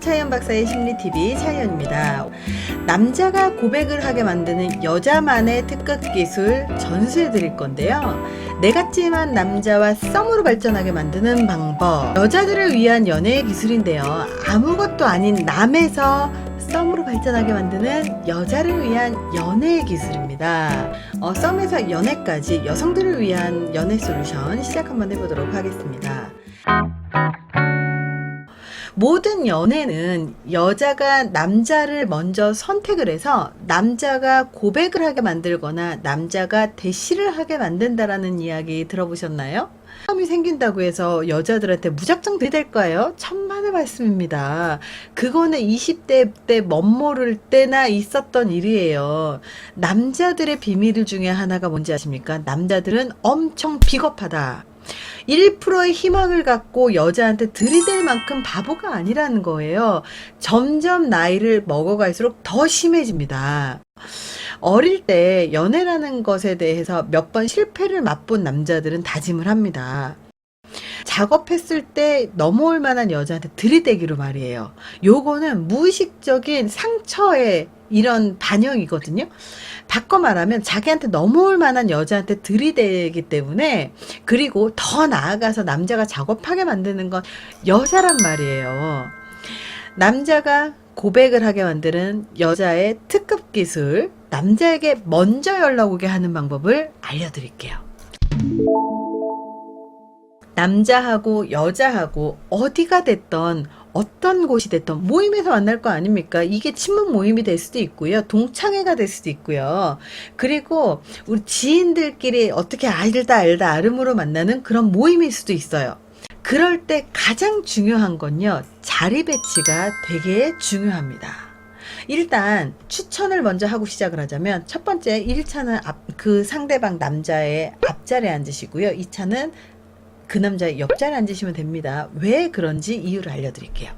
차이언 박사의 심리TV 차이언입니다. 남자가 고백을 하게 만드는 여자만의 특급 기술 전수해 드릴 건데요. 내 같지만 남자와 썸으로 발전하게 만드는 방법. 여자들을 위한 연애의 기술인데요. 아무것도 아닌 남에서 썸으로 발전하게 만드는 여자를 위한 연애의 기술입니다. 썸에서 연애까지 여성들을 위한 연애 솔루션 시작 한번 해보도록 하겠습니다. 모든 연애는 여자가 남자를 먼저 선택을 해서 남자가 고백을 하게 만들거나 남자가 대시를 하게 만든다라는 이야기 들어보셨나요? 싸움이 생긴다고 해서 여자들한테 무작정 들이댈 거예요? 천만의 말씀입니다. 그거는 20대 때 멋모를 때나 있었던 일이에요. 남자들의 비밀 중에 하나가 뭔지 아십니까? 남자들은 엄청 비겁하다. 1%의 희망을 갖고 여자한테 들이댈 만큼 바보가 아니라는 거예요. 점점 나이를 먹어갈수록 더 심해집니다. 어릴 때 연애라는 것에 대해서 몇 번 실패를 맛본 남자들은 다짐을 합니다. 작업했을 때 넘어올 만한 여자한테 들이대기로 말이에요. 요거는 무의식적인 상처의 이런 반영이거든요. 바꿔 말하면 자기한테 넘어올 만한 여자한테 들이대기 때문에, 그리고 더 나아가서 남자가 작업하게 만드는 건 여자란 말이에요. 남자가 고백을 하게 만드는 여자의 특급 기술, 남자에게 먼저 연락 오게 하는 방법을 알려드릴게요. 남자하고 여자하고 어디가 됐던 어떤 곳이 됐던 모임에서 만날 거 아닙니까? 이게 친목 모임이 될 수도 있고요. 동창회가 될 수도 있고요. 그리고 우리 지인들끼리 어떻게 알다 아름으로 만나는 그런 모임일 수도 있어요. 그럴 때 가장 중요한 건요. 자리 배치가 되게 중요합니다. 일단 추천을 먼저 하고 시작을 하자면, 첫 번째 1차는 그 상대방 남자의 앞자리에 앉으시고요. 2차는 그 남자의 옆자리에 앉으시면 됩니다. 왜 그런지 이유를 알려드릴게요.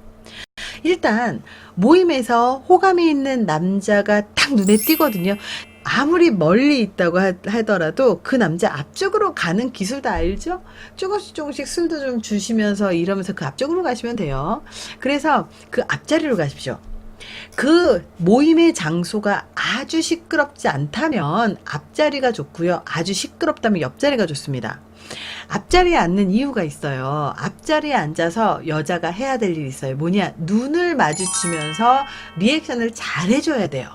일단 모임에서 호감이 있는 남자가 딱 눈에 띄거든요. 아무리 멀리 있다고 하더라도 그 남자 앞쪽으로 가는 기술 다 알죠? 조금씩 술도 좀 주시면서 이러면서 그 앞쪽으로 가시면 돼요. 그래서 그 앞자리로 가십시오. 그 모임의 장소가 아주 시끄럽지 않다면 앞자리가 좋고요. 아주 시끄럽다면 옆자리가 좋습니다. 앞자리에 앉는 이유가 있어요. 앞자리에 앉아서 여자가 해야 될 일이 있어요. 뭐냐? 눈을 마주치면서 리액션을 잘 해줘야 돼요.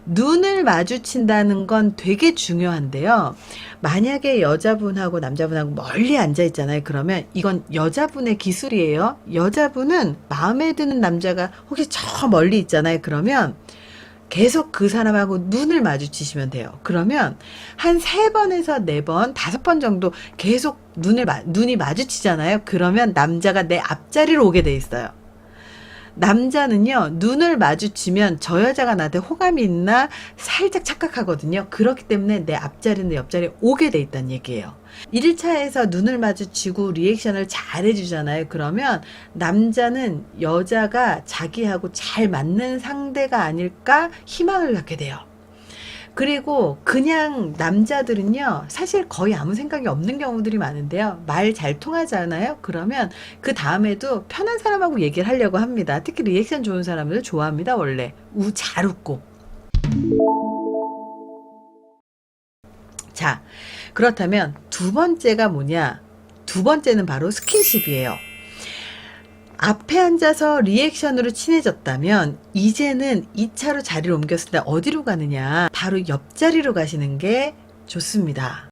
눈을 마주친다는 건 되게 중요한데요. 만약에 여자분하고 남자분하고 멀리 앉아 있잖아요. 그러면 이건 여자분의 기술이에요. 여자분은 마음에 드는 남자가 혹시 저 멀리 있잖아요. 그러면 계속 그 사람하고 눈을 마주치시면 돼요. 그러면 한 3번에서 4번, 5번 정도 계속 눈이 마주치잖아요. 그러면 남자가 내 앞자리로 오게 돼 있어요. 남자는요, 눈을 마주치면 저 여자가 나한테 호감이 있나 살짝 착각하거든요. 그렇기 때문에 내 앞자리나 옆자리에 오게 돼 있다는 얘기예요. 1차에서 눈을 마주치고 리액션을 잘 해주잖아요. 그러면 남자는 여자가 자기하고 잘 맞는 상대가 아닐까 희망을 갖게 돼요. 그리고 그냥 남자들은요, 사실 거의 아무 생각이 없는 경우들이 많은데요. 말 잘 통하잖아요. 그러면 그 다음에도 편한 사람하고 얘기를 하려고 합니다. 특히 리액션 좋은 사람을 좋아합니다. 원래 잘 웃고. 자, 그렇다면 두 번째가 뭐냐? 두 번째는 바로 스킨십이에요. 앞에 앉아서 리액션으로 친해졌다면 이제는 2차로 자리를 옮겼을 때 어디로 가느냐? 바로 옆자리로 가시는 게 좋습니다.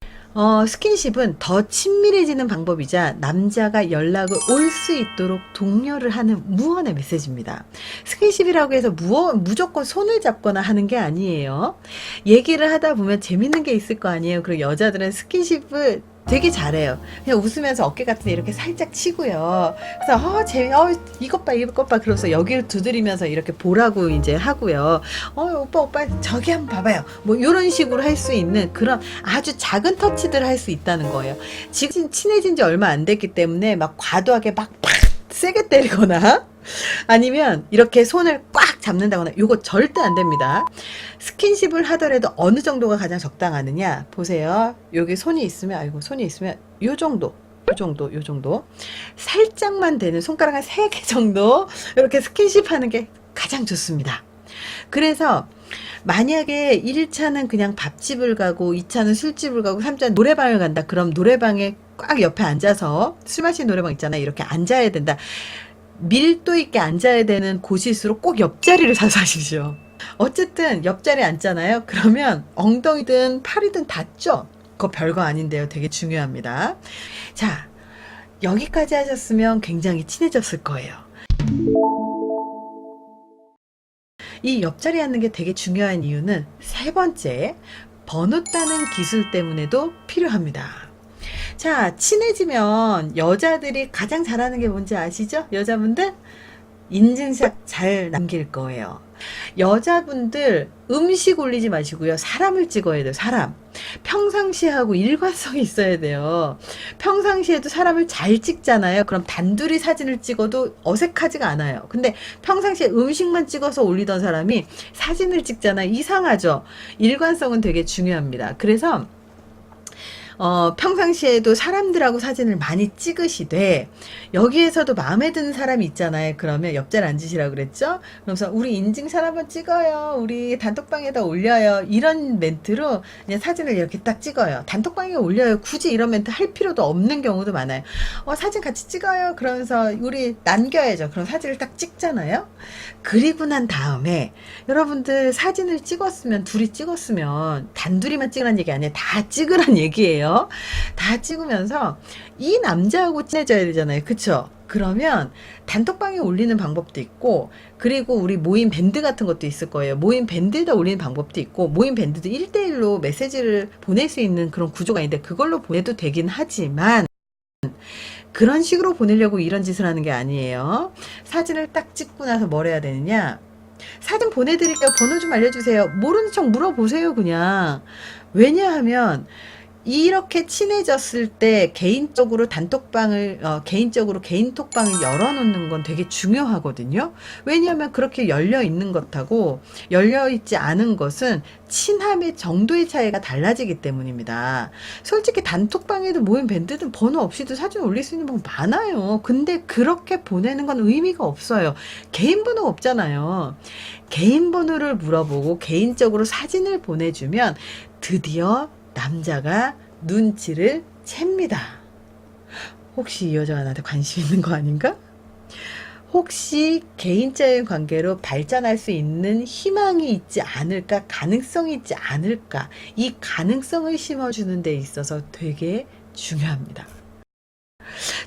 스킨십은 더 친밀해지는 방법이자 남자가 연락을 올 수 있도록 독려를 하는 무언의 메시지입니다. 스킨십이라고 해서 무조건 손을 잡거나 하는 게 아니에요. 얘기를 하다 보면 재밌는 게 있을 거 아니에요. 그리고 여자들은 스킨십을 되게 잘해요. 그냥 웃으면서 어깨 같은 데 이렇게 살짝 치고요. 그래서 이것 봐 그러면서 여기를 두드리면서 이렇게 보라고 이제 하고요. 오빠 저기 한번 봐봐요. 뭐 이런 식으로 할 수 있는 그런 아주 작은 터치들을 할 수 있다는 거예요. 지금 친해진 지 얼마 안 됐기 때문에 막 과도하게 막 팍 세게 때리거나 아니면 이렇게 손을 꽉 잡는다거나 이거 절대 안 됩니다. 스킨십을 하더라도 어느 정도가 가장 적당하느냐 보세요. 여기 손이 있으면 요 정도 요 정도. 살짝만 되는 손가락 한 3개 정도 이렇게 스킨십 하는 게 가장 좋습니다. 그래서 만약에 1차는 그냥 밥집을 가고 2차는 술집을 가고 3차는 노래방을 간다. 그럼 노래방에 꽉 옆에 앉아서 술 마시는 노래방 있잖아요. 이렇게 앉아야 된다. 밀도 있게 앉아야 되는 곳일수록 꼭 옆자리를 사서 하십시오. 어쨌든 옆자리에 앉잖아요. 그러면 엉덩이든 팔이든 닿죠? 그거 별거 아닌데요. 되게 중요합니다. 자, 여기까지 하셨으면 굉장히 친해졌을 거예요. 이 옆자리에 앉는 게 되게 중요한 이유는 세 번째, 번호 따는 기술 때문에도 필요합니다. 자, 친해지면 여자들이 가장 잘하는 게 뭔지 아시죠? 여자분들? 인증샷 잘 남길 거예요. 여자분들 음식 올리지 마시고요. 사람을 찍어야 돼요. 사람. 평상시하고 일관성이 있어야 돼요. 평상시에도 사람을 잘 찍잖아요. 그럼 단둘이 사진을 찍어도 어색하지가 않아요. 근데 평상시에 음식만 찍어서 올리던 사람이 사진을 찍잖아요. 이상하죠? 일관성은 되게 중요합니다. 그래서 평상시에도 사람들하고 사진을 많이 찍으시되 여기에서도 마음에 드는 사람이 있잖아요. 그러면 옆자리 앉으시라고 그랬죠? 그러면서 우리 인증샷 한번 찍어요. 우리 단톡방에다 올려요. 이런 멘트로 그냥 사진을 이렇게 딱 찍어요. 단톡방에 올려요. 굳이 이런 멘트 할 필요도 없는 경우도 많아요. 사진 같이 찍어요. 그러면서 우리 남겨야죠. 그럼 사진을 딱 찍잖아요. 그리고 난 다음에 여러분들 사진을 찍었으면 둘이 찍었으면 단둘이만 찍으란 얘기 아니에요. 다 찍으란 얘기예요. 다 찍으면서 이 남자하고 친해져야 되잖아요. 그쵸? 그러면 단톡방에 올리는 방법도 있고 그리고 우리 모임 밴드 같은 것도 있을 거예요. 모임 밴드에다 올리는 방법도 있고 모임 밴드도 1대1로 메시지를 보낼 수 있는 그런 구조가 있는데 그걸로 보내도 되긴 하지만 그런 식으로 보내려고 이런 짓을 하는 게 아니에요. 사진을 딱 찍고 나서 뭘 해야 되느냐? 사진 보내드릴게요. 번호 좀 알려주세요. 모르는 척 물어보세요, 그냥. 왜냐하면 이렇게 친해졌을 때 개인적으로 단톡방을 개인적으로 개인 톡방을 열어놓는 건 되게 중요하거든요. 왜냐하면 그렇게 열려 있는 것하고 열려 있지 않은 것은 친함의 정도의 차이가 달라지기 때문입니다. 솔직히 단톡방에도 모임 밴드든 번호 없이도 사진 올릴 수 있는 방법 많아요. 근데 그렇게 보내는 건 의미가 없어요. 개인 번호가 없잖아요. 개인 번호를 물어보고 개인적으로 사진을 보내주면 드디어 남자가 눈치를 챕니다. 혹시 이 여자가 나한테 관심 있는 거 아닌가? 혹시 개인적인 관계로 발전할 수 있는 희망이 있지 않을까? 가능성이 있지 않을까? 이 가능성을 심어주는 데 있어서 되게 중요합니다.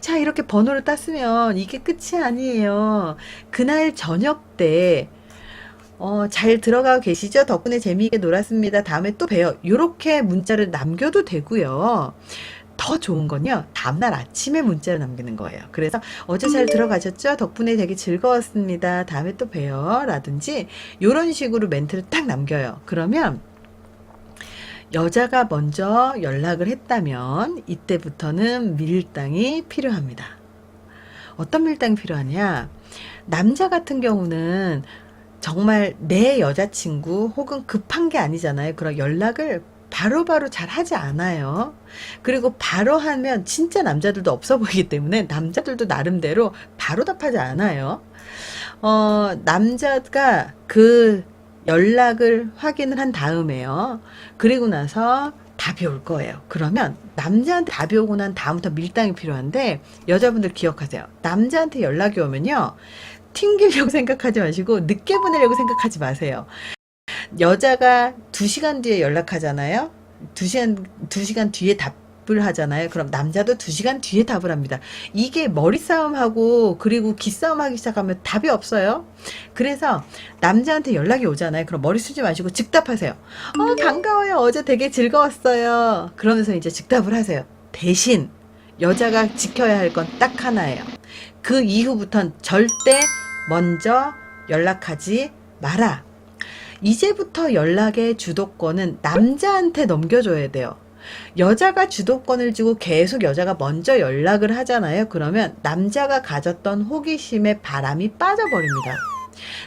자, 이렇게 번호를 땄으면 이게 끝이 아니에요. 그날 저녁 때 잘 들어가고 계시죠? 덕분에 재미있게 놀았습니다. 다음에 또 봬요. 이렇게 문자를 남겨도 되고요. 더 좋은 건요. 다음날 아침에 문자를 남기는 거예요. 그래서 어제 잘 들어가셨죠? 덕분에 되게 즐거웠습니다. 다음에 또 봬요. 라든지 이런 식으로 멘트를 딱 남겨요. 그러면 여자가 먼저 연락을 했다면 이때부터는 밀당이 필요합니다. 어떤 밀당이 필요하냐? 남자 같은 경우는 정말 내 여자친구 혹은 급한 게 아니잖아요. 그런 연락을 바로바로 잘 하지 않아요. 그리고 바로 하면 진짜 남자들도 없어 보이기 때문에 남자들도 나름대로 바로 답하지 않아요. 남자가 그 연락을 확인을 한 다음에요. 그리고 나서 답이 올 거예요. 그러면 남자한테 답이 오고 난 다음부터 밀당이 필요한데 여자분들 기억하세요. 남자한테 연락이 오면요. 튕기려고 생각하지 마시고 늦게 보내려고 생각하지 마세요. 여자가 2시간 뒤에 연락하잖아요. 2시간 뒤에 답을 하잖아요. 그럼 남자도 2시간 뒤에 답을 합니다. 이게 머리싸움하고 그리고 기싸움 하기 시작하면 답이 없어요. 그래서 남자한테 연락이 오잖아요. 그럼 머리 쓰지 마시고 즉답하세요. 반가워요. 어제 되게 즐거웠어요. 그러면서 이제 즉답을 하세요. 대신 여자가 지켜야 할 건 딱 하나예요. 그 이후부터는 절대 먼저 연락하지 마라. 이제부터 연락의 주도권은 남자한테 넘겨줘야 돼요. 여자가 주도권을 주고 계속 여자가 먼저 연락을 하잖아요. 그러면 남자가 가졌던 호기심에 바람이 빠져버립니다.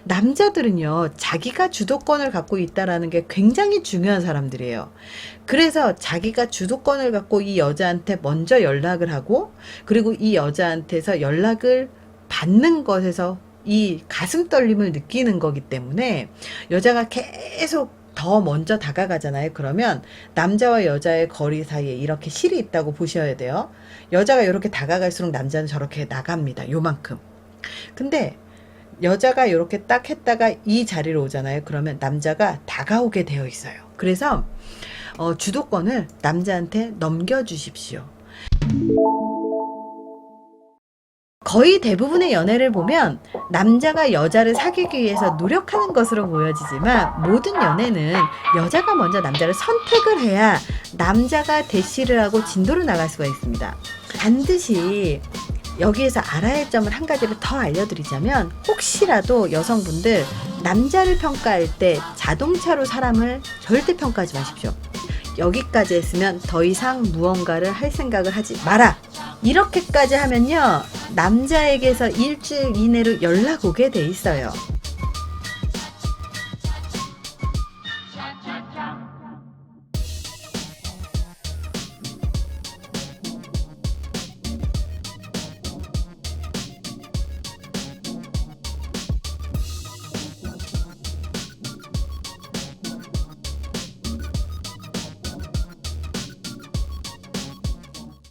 남자들은요, 자기가 주도권을 갖고 있다라는 게 굉장히 중요한 사람들이에요. 그래서 자기가 주도권을 갖고 이 여자한테 먼저 연락을 하고, 그리고 이 여자한테서 연락을 받는 것에서 이 가슴 떨림을 느끼는 거기 때문에 여자가 계속 더 먼저 다가가잖아요. 그러면 남자와 여자의 거리 사이에 이렇게 실이 있다고 보셔야 돼요. 여자가 이렇게 다가갈수록 남자는 저렇게 나갑니다. 요만큼. 근데 여자가 이렇게 딱 했다가 이 자리로 오잖아요. 그러면 남자가 다가오게 되어 있어요. 그래서 주도권을 남자한테 넘겨주십시오. 거의 대부분의 연애를 보면 남자가 여자를 사귀기 위해서 노력하는 것으로 보여지지만, 모든 연애는 여자가 먼저 남자를 선택을 해야 남자가 대시를 하고 진도를 나갈 수가 있습니다. 반드시 여기에서 알아야 할 점을 한 가지를 더 알려드리자면, 혹시라도 여성분들 남자를 평가할 때 자동차로 사람을 절대 평가하지 마십시오. 여기까지 했으면 더 이상 무언가를 할 생각을 하지 마라. 이렇게까지 하면요, 남자에게서 일주일 이내로 연락 오게 돼 있어요.